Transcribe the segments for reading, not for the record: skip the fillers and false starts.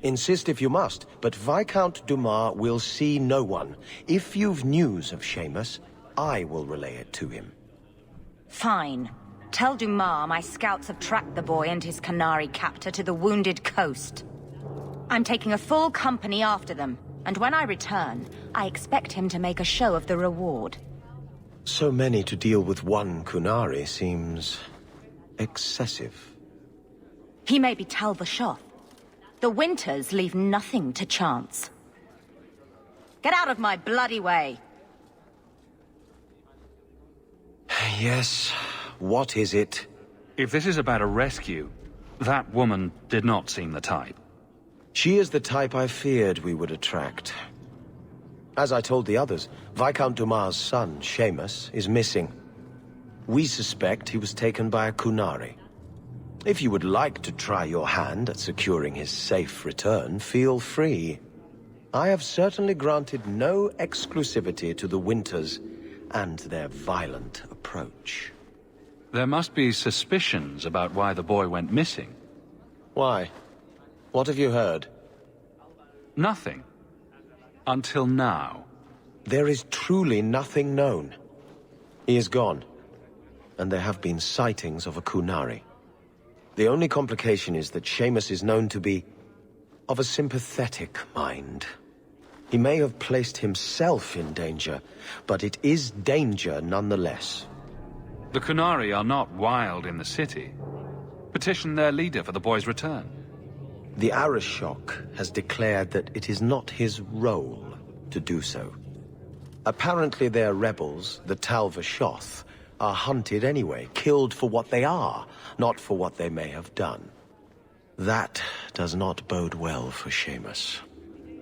Insist if you must, but Viscount Dumas will see no one. If you've news of Seamus, I will relay it to him. Fine. Tell Dumas my scouts have tracked the boy and his Canary captor to the Wounded Coast. I'm taking a full company after them, and when I return, I expect him to make a show of the reward. So many to deal with one Kunari seems excessive. He may be Tal Vashoth. The Winters leave nothing to chance. Get out of my bloody way! Yes, what is it? If this is about a rescue, that woman did not seem the type. She is the type I feared we would attract. As I told the others, Viscount Dumas' son, Seamus, is missing. We suspect he was taken by a Kunari. If you would like to try your hand at securing his safe return, feel free. I have certainly granted no exclusivity to the Winters and their violent approach. There must be suspicions about why the boy went missing. Why? What have you heard? Nothing. Until now. There is truly nothing known. He is gone, and there have been sightings of a Kunari. The only complication is that Seamus is known to be of a sympathetic mind. He may have placed himself in danger, but it is danger nonetheless. The Kunari are not wild in the city. Petition their leader for the boy's return. The Arishok has declared that it is not his role to do so. Apparently their rebels, the Tal Vashoth, are hunted anyway, killed for what they are, not for what they may have done. That does not bode well for Seamus.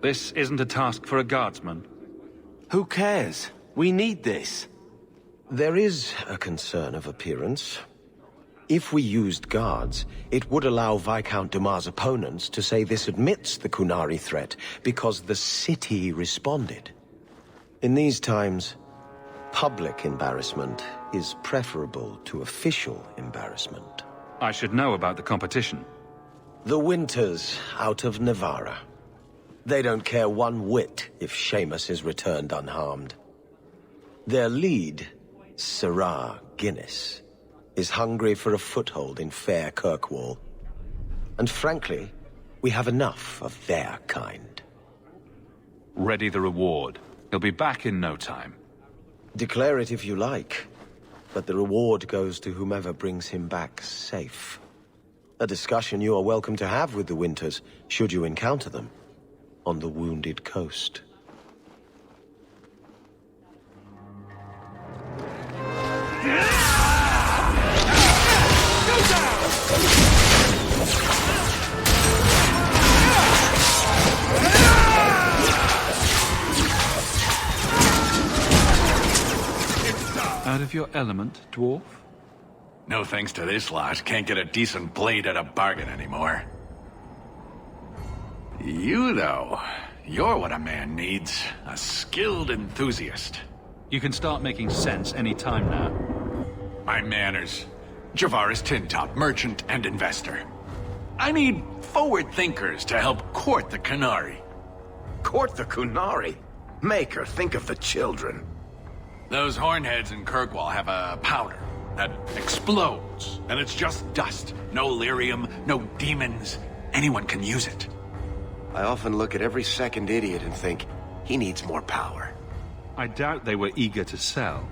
This isn't a task for a guardsman. Who cares? We need this. There is a concern of appearance. If we used guards, it would allow Viscount Dumas' opponents to say this admits the Kunari threat, because the city responded. In these times, public embarrassment is preferable to official embarrassment. I should know about the competition. The Winters out of Navarra. They don't care one whit if Seamus is returned unharmed. Their lead, Sirrah Guinness, is hungry for a foothold in fair Kirkwall. And frankly, we have enough of their kind. Ready the reward. He'll be back in no time. Declare it if you like, but the reward goes to whomever brings him back safe. A discussion you are welcome to have with the Winters, should you encounter them, on the Wounded Coast. Out of your element, dwarf? No thanks to this lot, can't get a decent blade at a bargain anymore. You, though, you're what a man needs. A skilled enthusiast. You can start making sense any time now. My manners. Javaris Tintop, merchant and investor. I need forward thinkers to help court the Canary. Court the Kunari? Make her think of the children. Those hornheads in Kirkwall have a powder that explodes, and it's just dust. No lyrium, no demons. Anyone can use it. I often look at every second idiot and think, he needs more power. I doubt they were eager to sell.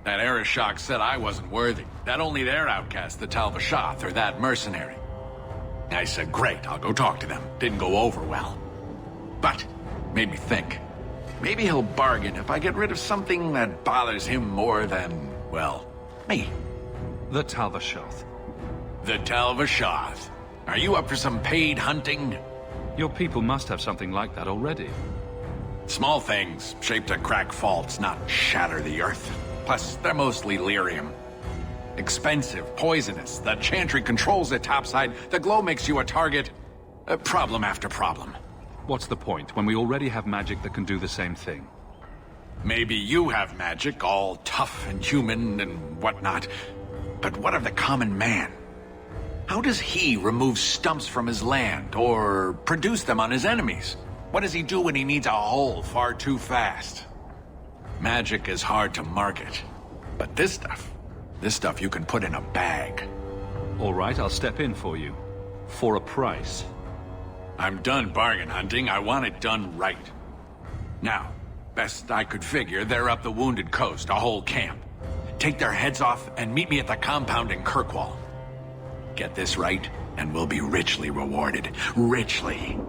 That Arishok said I wasn't worthy. That only their outcast, the Tal Vashoth, or that mercenary. I said, great, I'll go talk to them. Didn't go over well. But, made me think. Maybe he'll bargain if I get rid of something that bothers him more than, well, me. The Tal Vashoth. The Tal Vashoth. Are you up for some paid hunting? Your people must have something like that already. Small things, shaped to crack faults, not shatter the earth. Plus, they're mostly lyrium. Expensive, poisonous, the chantry controls it topside, the glow makes you a target. Problem after problem. What's the point, when we already have magic that can do the same thing? Maybe you have magic, all tough and human and whatnot. But what of the common man? How does he remove stumps from his land, or produce them on his enemies? What does he do when he needs a hole far too fast? Magic is hard to market. But this stuff you can put in a bag. All right, I'll step in for you. For a price. I'm done bargain hunting. I want it done right. Now, best I could figure, they're up the Wounded Coast, a whole camp. Take their heads off and meet me at the compound in Kirkwall. Get this right, and we'll be richly rewarded. Richly.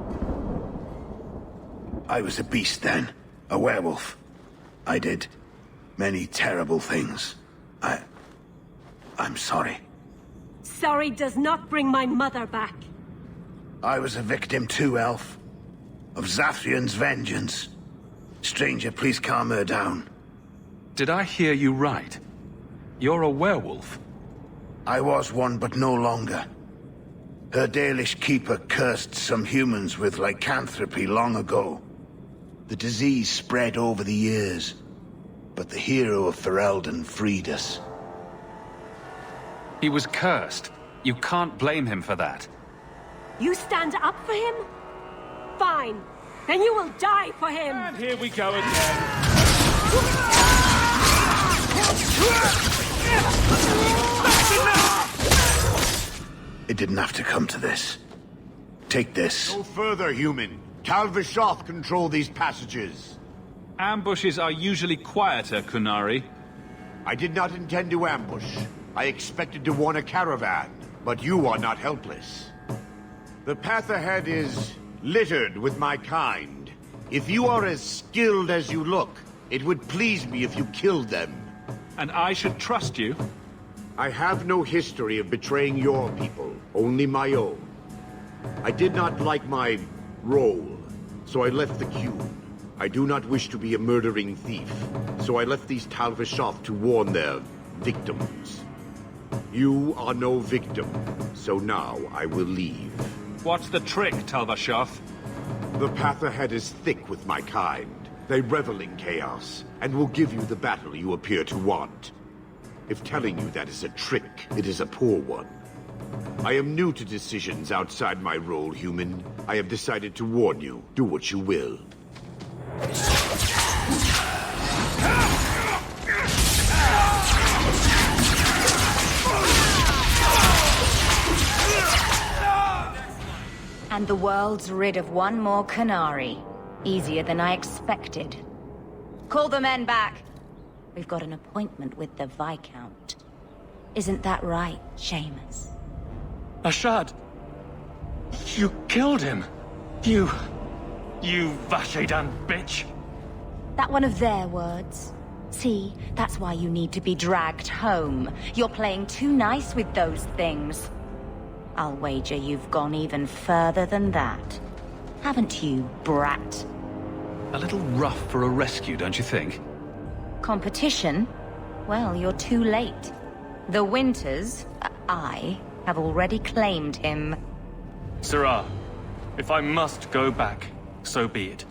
I was a beast then. A werewolf. I did many terrible things. I'm sorry. Sorry does not bring my mother back. I was a victim too, Elf. Of Zathrian's vengeance. Stranger, please calm her down. Did I hear you right? You're a werewolf? I was one, but no longer. Her Dalish keeper cursed some humans with lycanthropy long ago. The disease spread over the years, but the hero of Ferelden freed us. He was cursed. You can't blame him for that. You stand up for him? Fine. Then you will die for him. And here we go again. It didn't have to come to this. Take this. No further, human. Tal Vishoth control these passages. Ambushes are usually quieter, Kunari. I did not intend to ambush. I expected to warn a caravan, but you are not helpless. The path ahead is littered with my kind. If you are as skilled as you look, it would please me if you killed them. And I should trust you? I have no history of betraying your people, only my own. I did not like my role, so I left the queue. I do not wish to be a murdering thief, so I left these Tal Vishoth to warn their victims. You are no victim, so now I will leave. What's the trick, Tal Vishoth? The path ahead is thick with my kind. They revel in chaos, and will give you the battle you appear to want. If telling you that is a trick, it is a poor one. I am new to decisions outside my role, human. I have decided to warn you. Do what you will. And the world's rid of one more Kunari. Easier than I expected. Call the men back. We've got an appointment with the Viscount. Isn't that right, Seamus? Ashad! You killed him! You Vashedan bitch! That one of their words. See, that's why you need to be dragged home. You're playing too nice with those things. I'll wager you've gone even further than that. Haven't you, brat? A little rough for a rescue, don't you think? Competition? Well, you're too late. The Winters, I, have already claimed him. Sirrah, if I must go back, so be it.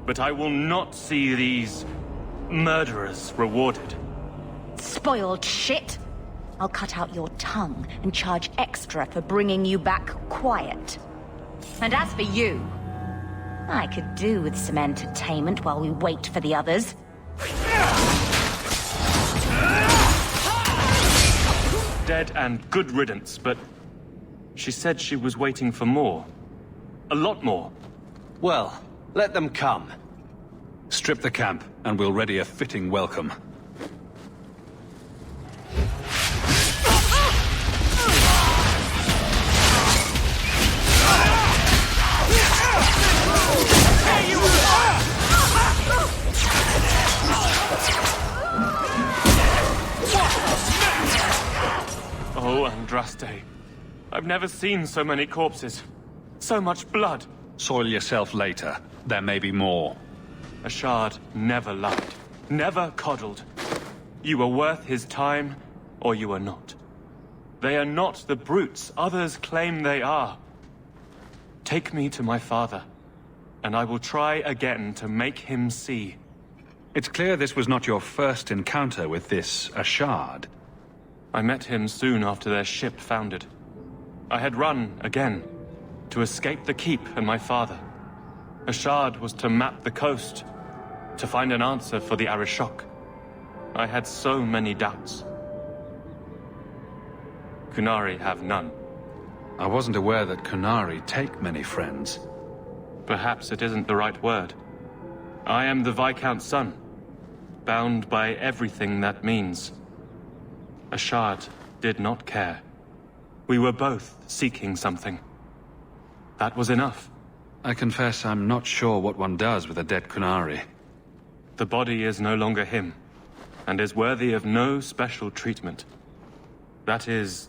But I will not see these murderers rewarded. Spoiled shit! I'll cut out your tongue and charge extra for bringing you back quiet. And as for you, I could do with some entertainment while we wait for the others. Dead and good riddance, but she said she was waiting for more. A lot more. Well, let them come. Strip the camp, and we'll ready a fitting welcome. Oh, Andraste. I've never seen so many corpses. So much blood. Soil yourself later. There may be more. Ashad never lied. Never coddled. You are worth his time, or you are not. They are not the brutes others claim they are. Take me to my father, and I will try again to make him see. It's clear this was not your first encounter with this Ashad. I met him soon after their ship foundered. I had run again, to escape the keep and my father. A shard was to map the coast, to find an answer for the Arishok. I had so many doubts. Kunari have none. I wasn't aware that Kunari take many friends. Perhaps it isn't the right word. I am the Viscount's son, bound by everything that means. A shard did not care. We were both seeking something. That was enough. I confess I'm not sure what one does with a dead Kunari. The body is no longer him, and is worthy of no special treatment. That is,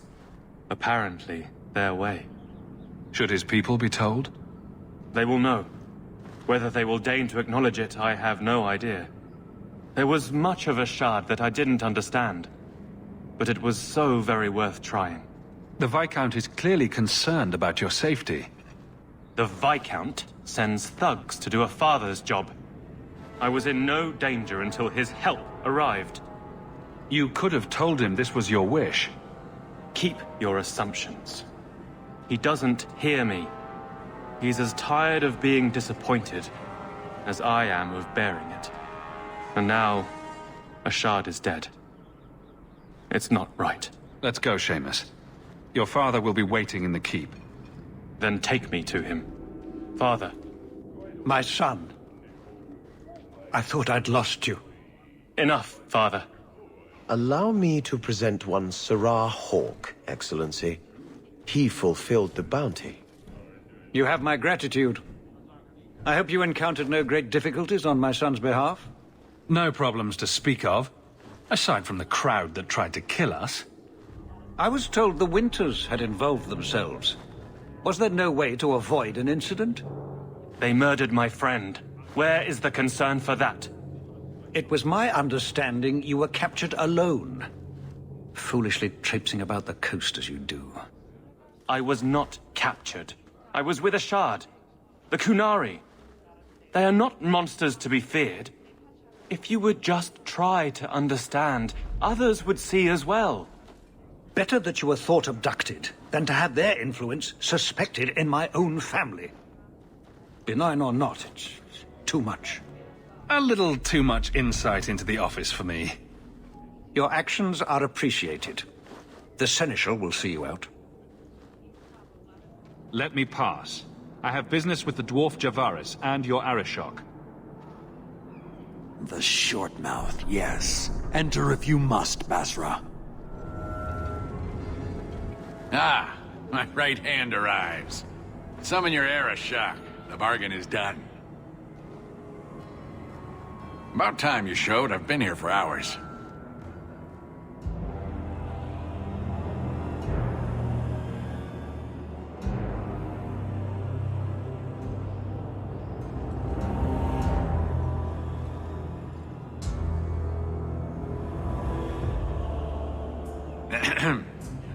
apparently, their way. Should his people be told? They will know. Whether they will deign to acknowledge it, I have no idea. There was much of a shard that I didn't understand, but it was so very worth trying. The Viscount is clearly concerned about your safety. The Viscount sends thugs to do a father's job. I was in no danger until his help arrived. You could have told him this was your wish. Keep your assumptions. He doesn't hear me. He's as tired of being disappointed as I am of bearing it. And now, a shard is dead. It's not right. Let's go, Seamus. Your father will be waiting in the keep. Then take me to him. Father. My son. I thought I'd lost you. Enough, Father. Allow me to present one Sarah Hawk, Excellency. He fulfilled the bounty. You have my gratitude. I hope you encountered no great difficulties on my son's behalf? No problems to speak of, aside from the crowd that tried to kill us. I was told the Winters had involved themselves. Was there no way to avoid an incident? They murdered my friend. Where is the concern for that? It was my understanding you were captured alone. Foolishly traipsing about the coast as you do. I was not captured. I was with a shard. The Kunari. They are not monsters to be feared. If you would just try to understand, others would see as well. Better that you were thought abducted than to have their influence suspected in my own family. Benign or not, it's too much. A little too much insight into the office for me. Your actions are appreciated. The Seneschal will see you out. Let me pass. I have business with the dwarf Javaris and your Arishok. The short mouth, yes. Enter if you must, Basra. Ah, my right hand arrives. Summon your Arishok. The bargain is done. About time you showed. I've been here for hours.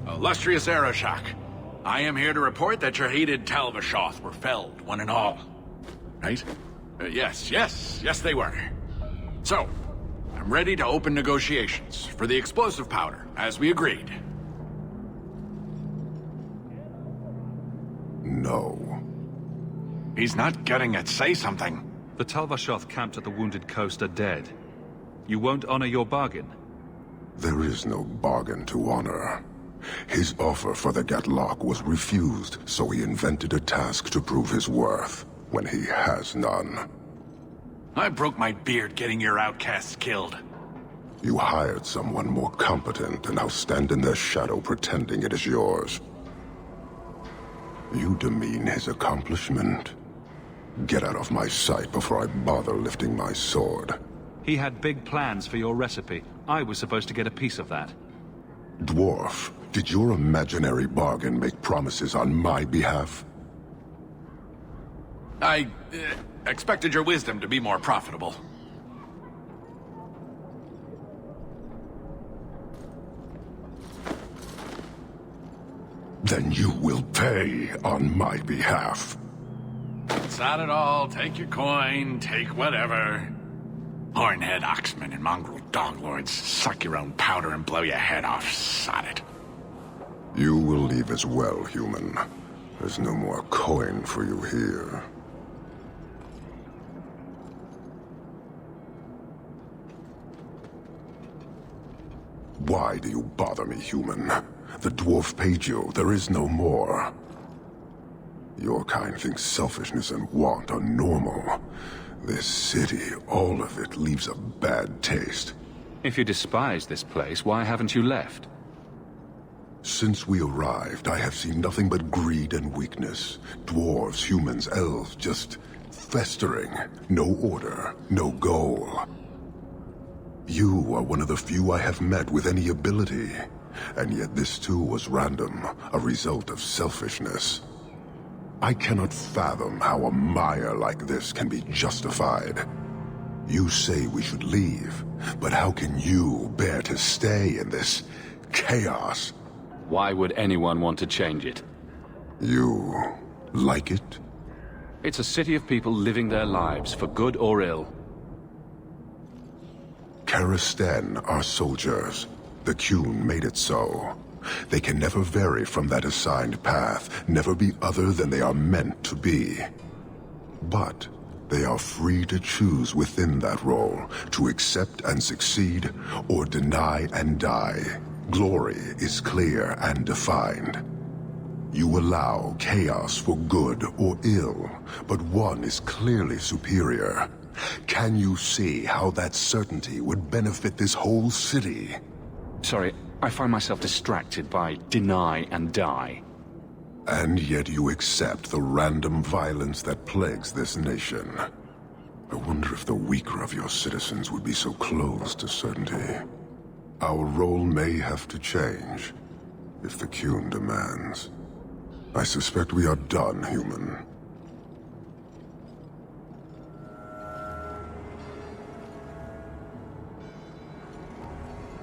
Illustrious Arishok, I am here to report that your hated Talvashoth were felled, one and all. Right? Yes, they were. So, I'm ready to open negotiations for the explosive powder, as we agreed. No. He's not getting it. Say something. The Talvashoth camped at the Wounded Coast are dead. You won't honor your bargain? There is no bargain to honor. His offer for the Gatlock was refused, so he invented a task to prove his worth, when he has none. I broke my beard getting your outcasts killed. You hired someone more competent and now stand in their shadow pretending it is yours. You demean his accomplishment. Get out of my sight before I bother lifting my sword. He had big plans for your recipe. I was supposed to get a piece of that. Dwarf, did your imaginary bargain make promises on my behalf? I expected your wisdom to be more profitable. Then you will pay on my behalf. It's not at all. Take your coin, take whatever. Hornhead oxmen and mongrel donglords suck your own powder and blow your head off. Sod it. You will leave leave as well, human. There's no more coin for you here. Why do you bother me, human? The dwarf paid you. There is no more. Your kind thinks selfishness and want are normal. This city, all of it, leaves a bad taste. If you despise this place, why haven't you left? Since we arrived, I have seen nothing but greed and weakness. Dwarves, humans, elves, just festering. No order, no goal. You are one of the few I have met with any ability. And yet this too was random, a result of selfishness. I cannot fathom how a mire like this can be justified. You say we should leave, but how can you bear to stay in this chaos? Why would anyone want to change it? You like it? It's a city of people living their lives, for good or ill. Karisten are soldiers. The Qun made it so. They can never vary from that assigned path, never be other than they are meant to be. But they are free to choose within that role, to accept and succeed, or deny and die. Glory is clear and defined. You allow chaos for good or ill, but one is clearly superior. Can you see how that certainty would benefit this whole city? Sorry, I find myself distracted by deny and die. And yet you accept the random violence that plagues this nation. I wonder if the weaker of your citizens would be so close to certainty. Our role may have to change, if the Qun demands. I suspect we are done, human.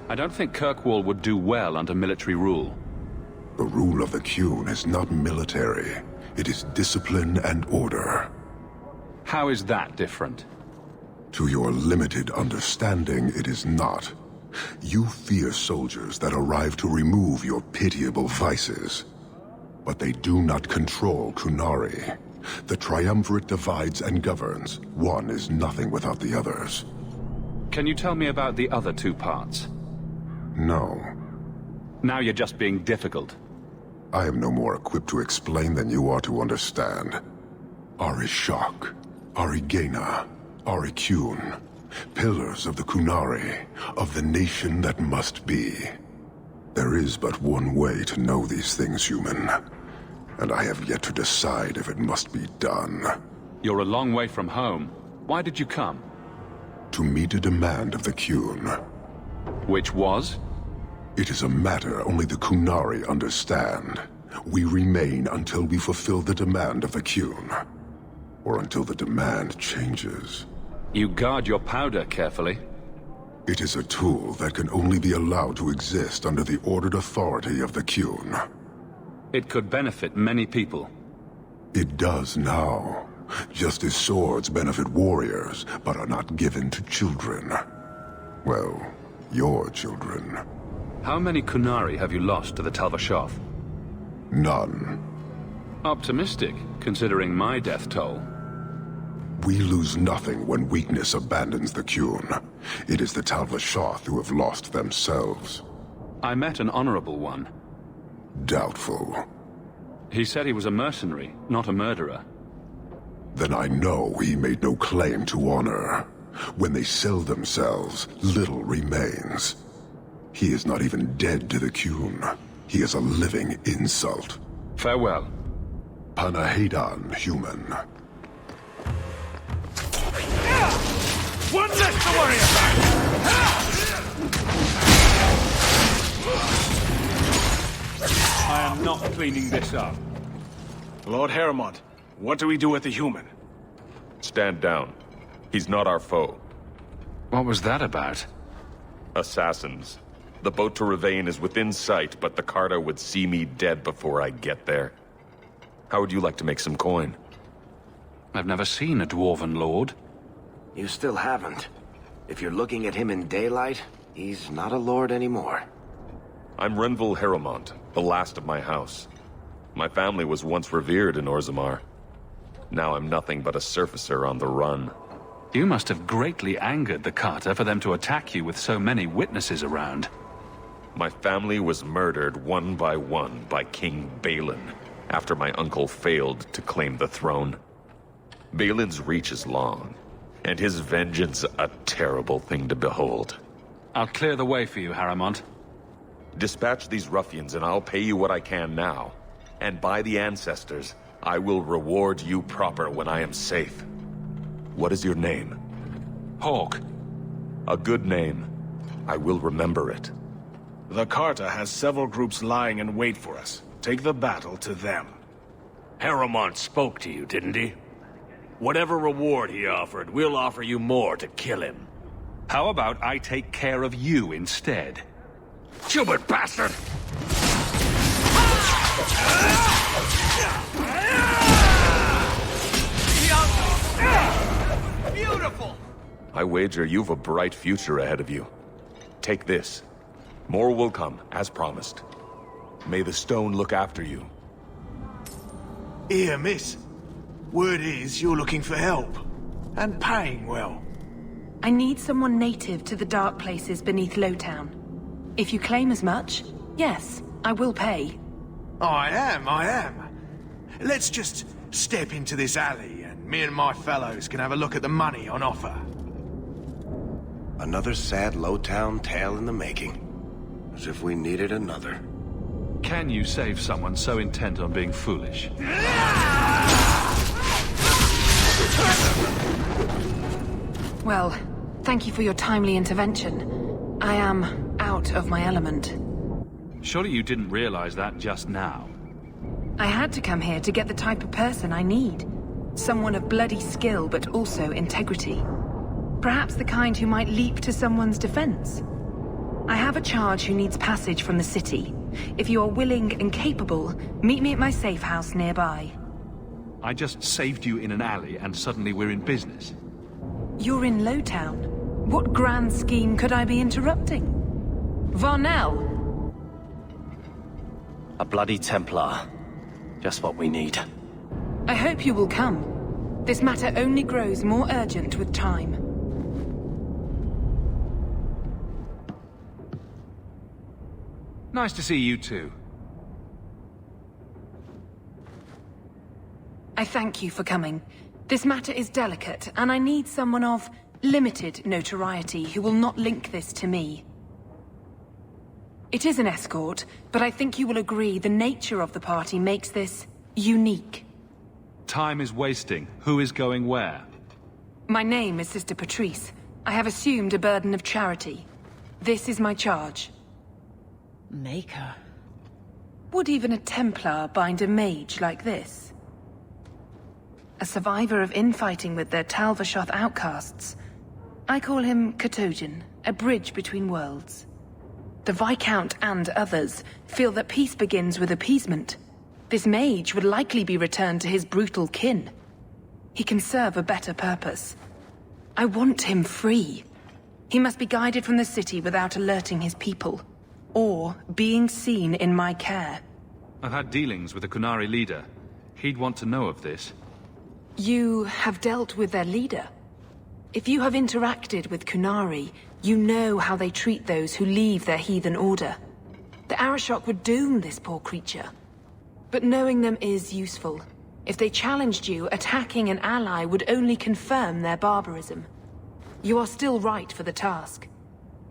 I don't think Kirkwall would do well under military rule. The rule of the Qun is not military. It is discipline and order. How is that different? To your limited understanding, it is not. You fear soldiers that arrive to remove your pitiable vices. But they do not control Qunari. The Triumvirate divides and governs. One is nothing without the others. Can you tell me about the other two parts? No. Now you're just being difficult. I am no more equipped to explain than you are to understand. Arishok, Arigena, Ariqun, pillars of the Qunari, of the nation that must be. There is but one way to know these things, human. And I have yet to decide if it must be done. You're a long way from home. Why did you come? To meet a demand of the Qun. Which was? It is a matter only the Qunari understand. We remain until we fulfill the demand of the Qun. Or until the demand changes. You guard your powder carefully. It is a tool that can only be allowed to exist under the ordered authority of the Qun. It could benefit many people. It does now. Just as swords benefit warriors, but are not given to children. Well, your children. How many Qunari have you lost to the Tal-Vashoth? None. Optimistic, considering my death toll. We lose nothing when weakness abandons the Qun. It is the Tal-Vashoth who have lost themselves. I met an honorable one. Doubtful. He said he was a mercenary, not a murderer. Then I know he made no claim to honor. When they sell themselves, little remains. He is not even dead to the Qun. He is a living insult. Farewell. Panahedan, human. One less to worry about! I am not cleaning this up. Lord Heremont, what do we do with the human? Stand down. He's not our foe. What was that about? Assassins. The boat to Ravane is within sight, but the Carter would see me dead before I get there. How would you like to make some coin? I've never seen a Dwarven Lord. You still haven't. If you're looking at him in daylight, he's not a lord anymore. I'm Renville Heremont, the last of my house. My family was once revered in Orzammar. Now I'm nothing but a surfacer on the run. You must have greatly angered the Carter for them to attack you with so many witnesses around. My family was murdered one by King Balin, after my uncle failed to claim the throne. Balin's reach is long, and his vengeance a terrible thing to behold. I'll clear the way for you, Harrimont. Dispatch these ruffians and I'll pay you what I can now. And by the ancestors, I will reward you proper when I am safe. What is your name? Hawk. A good name. I will remember it. The Carter has several groups lying in wait for us. Take the battle to them. Harrimont spoke to you, didn't he? Whatever reward he offered, we'll offer you more to kill him. How about I take care of you instead? Stupid bastard! Beautiful! I wager you've a bright future ahead of you. Take this. More will come, as promised. May the stone look after you. Here, miss. Word is you're looking for help. And paying well. I need someone native to the dark places beneath Lowtown. If you claim as much, yes, I will pay. I am. Let's just step into this alley, and me and my fellows can have a look at the money on offer. Another sad Lowtown tale in the making. As if we needed another. Can you save someone so intent on being foolish? Well, thank you for your timely intervention. I am out of my element. Surely you didn't realize that just now. I had to come here to get the type of person I need. Someone of bloody skill, but also integrity. Perhaps the kind who might leap to someone's defense. I have a charge who needs passage from the city. If you are willing and capable, meet me at my safe house nearby. I just saved you in an alley and suddenly we're in business. You're in Lowtown. What grand scheme could I be interrupting? Varnell! A bloody Templar. Just what we need. I hope you will come. This matter only grows more urgent with time. Nice to see you too. I thank you for coming. This matter is delicate, and I need someone of limited notoriety who will not link this to me. It is an escort, but I think you will agree the nature of the party makes this unique. Time is wasting. Who is going where? My name is Sister Patrice. I have assumed a burden of charity. This is my charge. Maker. Would even a Templar bind a mage like this? A survivor of infighting with their Talvashoth outcasts. I call him Katojan, a bridge between worlds. The Viscount and others feel that peace begins with appeasement. This mage would likely be returned to his brutal kin. He can serve a better purpose. I want him free. He must be guided from the city without alerting his people. Or being seen in my care. I've had dealings with the Qunari leader. He'd want to know of this. You have dealt with their leader? If you have interacted with Qunari, you know how they treat those who leave their heathen order. The Arishok would doom this poor creature. But knowing them is useful. If they challenged you, attacking an ally would only confirm their barbarism. You are still right for the task.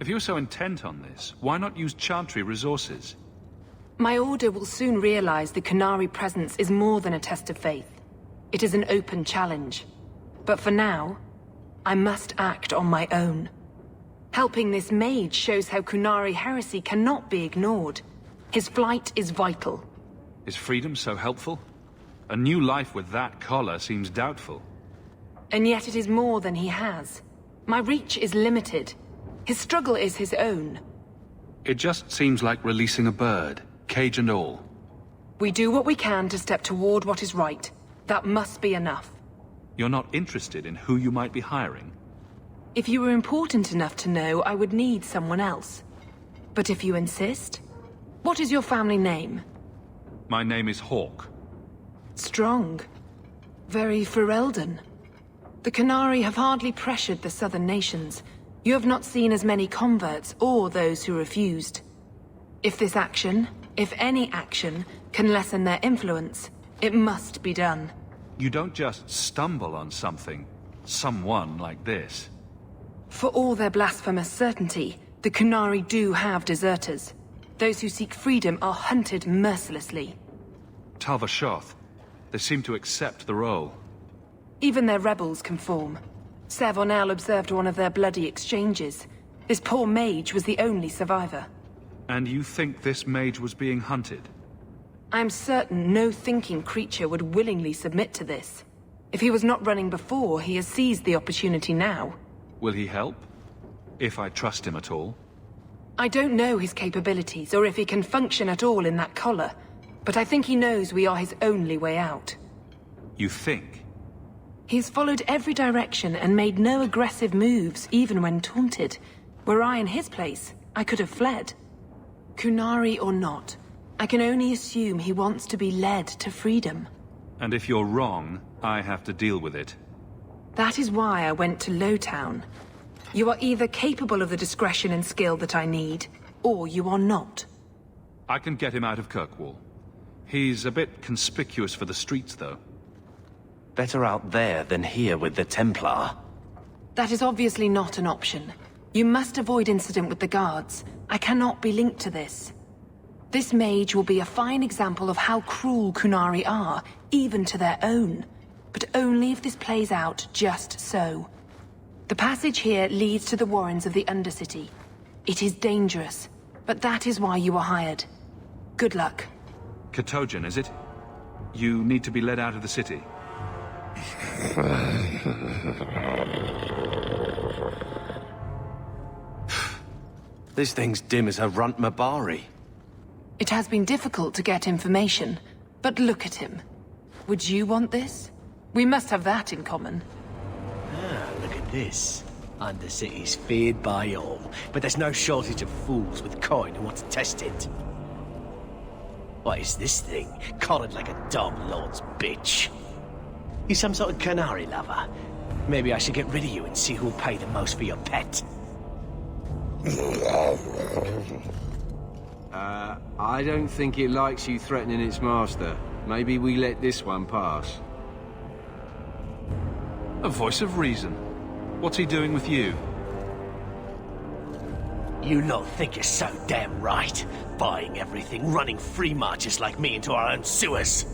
If you're so intent on this, why not use Chantry resources? My order will soon realize the Qunari presence is more than a test of faith. It is an open challenge. But for now, I must act on my own. Helping this mage shows how Qunari heresy cannot be ignored. His flight is vital. Is freedom so helpful? A new life with that collar seems doubtful. And yet it is more than he has. My reach is limited. His struggle is his own. It just seems like releasing a bird, cage and all. We do what we can to step toward what is right. That must be enough. You're not interested in who you might be hiring? If you were important enough to know, I would need someone else. But if you insist... What is your family name? My name is Hawk. Strong. Very Ferelden. The Qunari have hardly pressured the southern nations. You have not seen as many converts or those who refused. If this action, if any action, can lessen their influence, it must be done. You don't just stumble on someone like this. For all their blasphemous certainty, the Qunari do have deserters. Those who seek freedom are hunted mercilessly. Tal Vashoth, they seem to accept the role. Even their rebels conform. Savonel observed one of their bloody exchanges. This poor mage was the only survivor. And you think this mage was being hunted? I'm certain no thinking creature would willingly submit to this. If he was not running before, he has seized the opportunity now. Will he help? If I trust him at all? I don't know his capabilities, or if he can function at all in that collar, but I think he knows we are his only way out. You think? He's followed every direction and made no aggressive moves, even when taunted. Were I in his place, I could have fled. Qunari or not, I can only assume he wants to be led to freedom. And if you're wrong, I have to deal with it. That is why I went to Lowtown. You are either capable of the discretion and skill that I need, or you are not. I can get him out of Kirkwall. He's a bit conspicuous for the streets, though. Better out there than here with the Templar. That is obviously not an option. You must avoid incident with the guards. I cannot be linked to this. This mage will be a fine example of how cruel Qunari are, even to their own. But only if this plays out just so. The passage here leads to the warrens of the Undercity. It is dangerous, but that is why you were hired. Good luck. Katojan, is it? You need to be led out of the city. This thing's dim as a runt Mabari. It has been difficult to get information, but look at him. Would you want this? We must have that in common. Ah, look at this. Undercity's feared by all, but there's no shortage of fools with coin who want to test it. What is this thing? Collared like a dog lord's bitch. You some sort of Qunari lover? Maybe I should get rid of you and see who'll pay the most for your pet. I don't think it likes you threatening its master. Maybe we let this one pass. A voice of reason. What's he doing with you? You lot think you're so damn right. Buying everything, running free marches like me into our own sewers.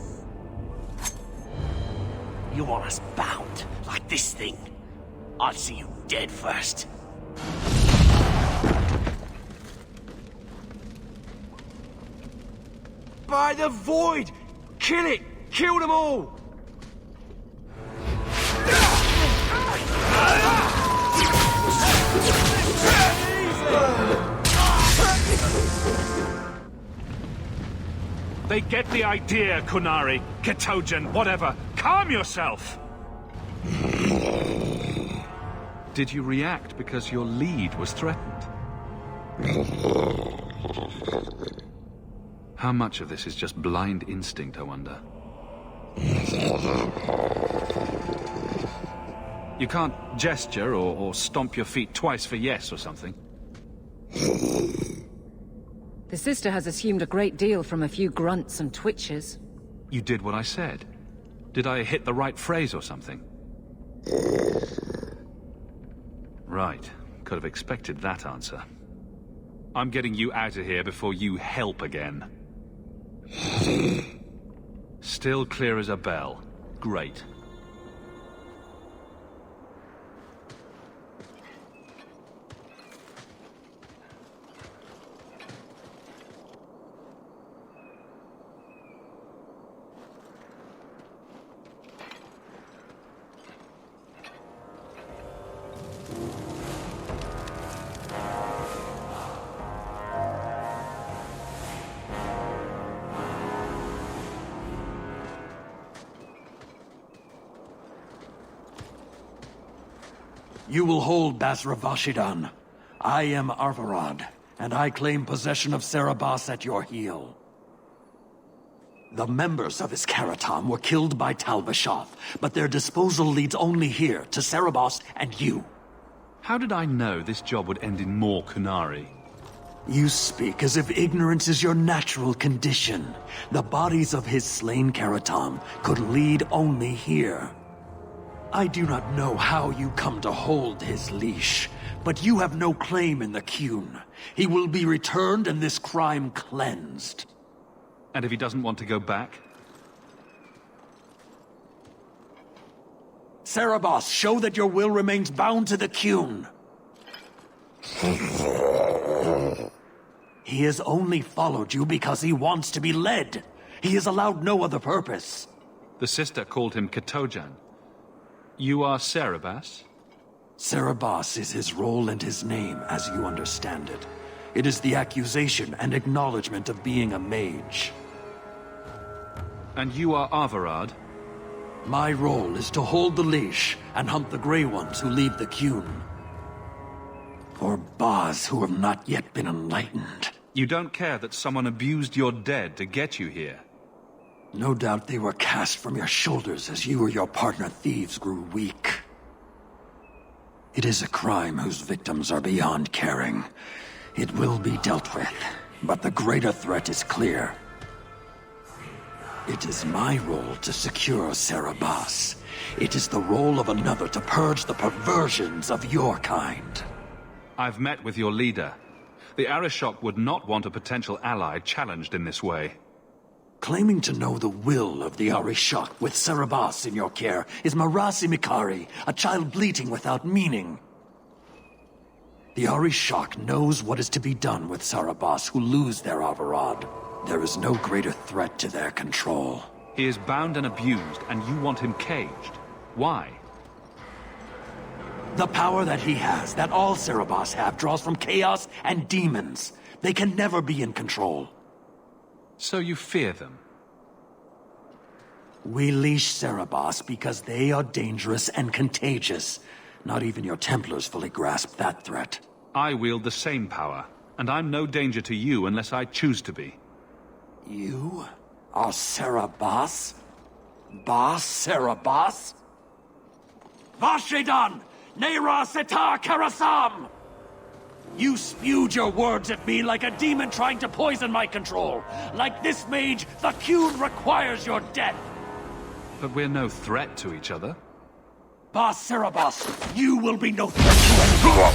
You want us bound, like this thing? I'd see you dead first. By the void! Kill it! Kill them all! They get the idea, Qunari, Katojan, whatever. Calm yourself! Did you react because your lead was threatened? How much of this is just blind instinct, I wonder? You can't gesture or stomp your feet twice for yes or something. The sister has assumed a great deal from a few grunts and twitches. You did what I said. Did I hit the right phrase or something? Right. Could have expected that answer. I'm getting you out of here before you help again. Still clear as a bell. Great. You will hold Basra Vashidan. I am Arvarad, and I claim possession of Serabas at your heel. The members of his Karatam were killed by Tal Vashoth, but their disposal leads only here, to Cerebos and you. How did I know this job would end in more Kunari? You speak as if ignorance is your natural condition. The bodies of his slain Karatam could lead only here. I do not know how you come to hold his leash, but you have no claim in the Qun. He will be returned and this crime cleansed. And if he doesn't want to go back? Cerebos, show that your will remains bound to the Qun. He has only followed you because he wants to be led. He is allowed no other purpose. The sister called him Katojan. You are Cerebas? Cerebos is his role and his name, as you understand it. It is the accusation and acknowledgement of being a mage. And you are Avarad? My role is to hold the leash and hunt the Grey Ones who leave the Qun. Or Baz who have not yet been enlightened. You don't care that someone abused your dead to get you here? No doubt they were cast from your shoulders as you or your partner thieves grew weak. It is a crime whose victims are beyond caring. It will be dealt with, but the greater threat is clear. It is my role to secure Cerebos. It is the role of another to purge the perversions of your kind. I've met with your leader. The Arishok would not want a potential ally challenged in this way. Claiming to know the will of the Arishok with Cerebos in your care is Marasi Mikari, a child bleating without meaning. The Arishok knows what is to be done with Cerebos who lose their Avarad. There is no greater threat to their control. He is bound and abused, and you want him caged. Why? The power that he has, that all Cerebos have, draws from chaos and demons. They can never be in control. So you fear them? We leash Cerebos because they are dangerous and contagious. Not even your Templars fully grasp that threat. I wield the same power, and I'm no danger to you unless I choose to be. You are Cerebos? Boss Cerebos? Vashedan! Neira Setar Karasam! You spewed your words at me like a demon trying to poison my control. Like this mage, the Qun requires your death. But we're no threat to each other. Boss Cerebos, you will be no threat to anyone.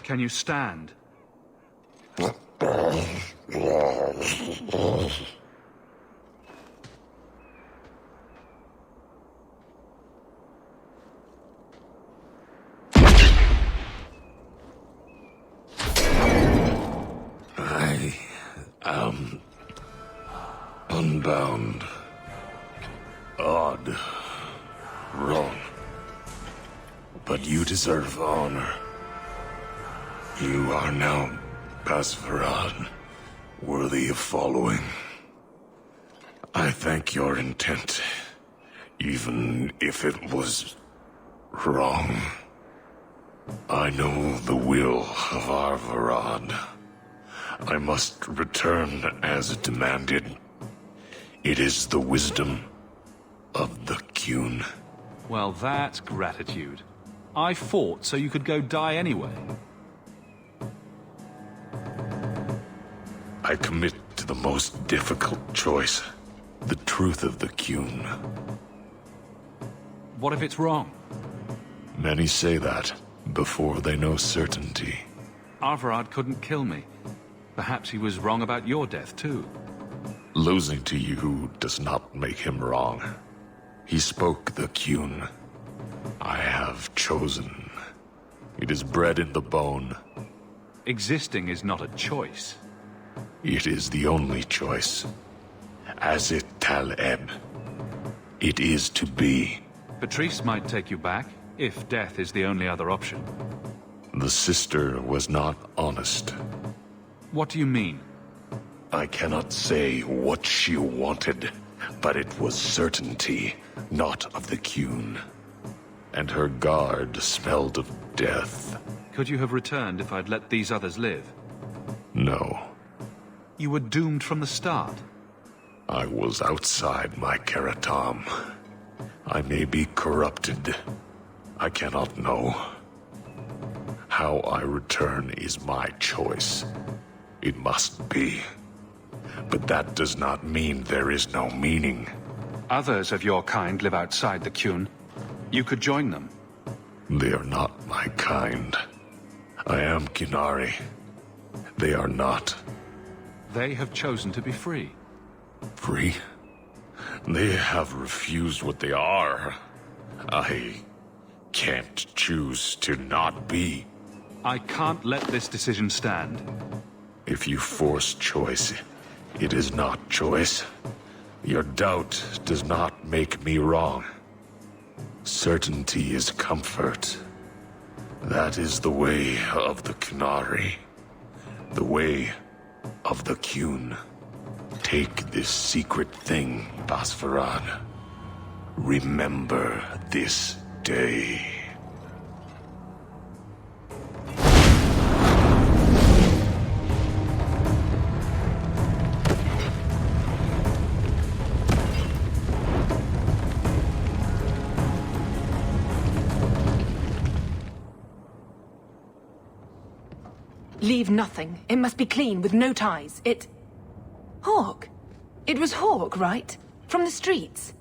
Can you stand? I am unbound. Odd. Wrong. But you deserve honor. You are now Basvarad, worthy of following. I thank your intent, even if it was wrong. I know the will of Arvarad. I must return as demanded. It is the wisdom of the Qun. Well, that's gratitude. I fought so you could go die anyway. I commit to the most difficult choice. The truth of the Qun. What if it's wrong? Many say that before they know certainty. Arvarad couldn't kill me. Perhaps he was wrong about your death, too. Losing to you does not make him wrong. He spoke the Qun. I have chosen. It is bred in the bone. Existing is not a choice. It is the only choice. As it Taleb. It is to be. Patrice might take you back, if death is the only other option. The sister was not honest. What do you mean? I cannot say what she wanted, but it was certainty, not of the Qun. And her guard smelled of death. Could you have returned if I'd let these others live? No. You were doomed from the start. I was outside my Karatam. I may be corrupted. I cannot know. How I return is my choice. It must be. But that does not mean there is no meaning. Others of your kind live outside the Qun. You could join them. They are not my kind. I am Qunari. They are not. They have chosen to be free. Free? They have refused what they are. I can't choose to not be. I can't let this decision stand. If you force choice, it is not choice. Your doubt does not make me wrong. Certainty is comfort. That is the way of the Qunari. The way of the Qun. Take this secret thing, Basfaran. Remember this day. Leave nothing. It must be clean, with no ties. Hawk. It was Hawk, right? From the streets.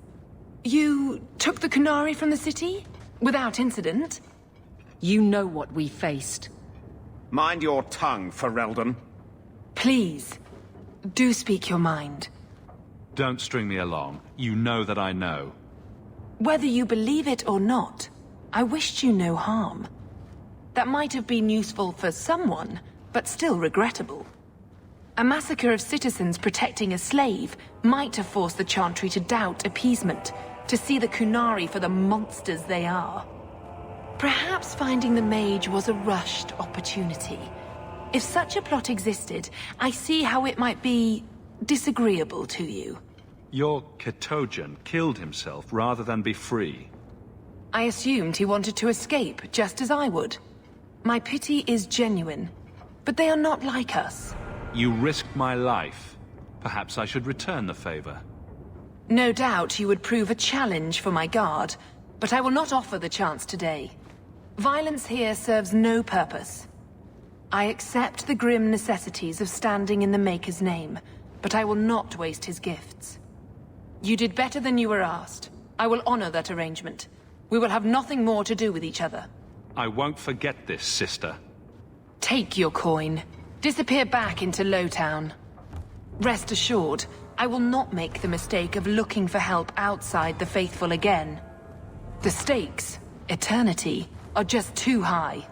You took the Qunari from the city? Without incident? You know what we faced. Mind your tongue, Ferelden. Please, do speak your mind. Don't string me along. You know that I know. Whether you believe it or not, I wished you no harm. That might have been useful for someone, but still regrettable. A massacre of citizens protecting a slave might have forced the Chantry to doubt appeasement, to see the Qunari for the monsters they are. Perhaps finding the mage was a rushed opportunity. If such a plot existed, I see how it might be disagreeable to you. Your Katojan killed himself rather than be free. I assumed he wanted to escape, just as I would. My pity is genuine, but they are not like us. You risked my life. Perhaps I should return the favor. No doubt you would prove a challenge for my guard, but I will not offer the chance today. Violence here serves no purpose. I accept the grim necessities of standing in the Maker's name, but I will not waste his gifts. You did better than you were asked. I will honor that arrangement. We will have nothing more to do with each other. I won't forget this, sister. Take your coin. Disappear back into Lowtown. Rest assured, I will not make the mistake of looking for help outside the Faithful again. The stakes, eternity, are just too high.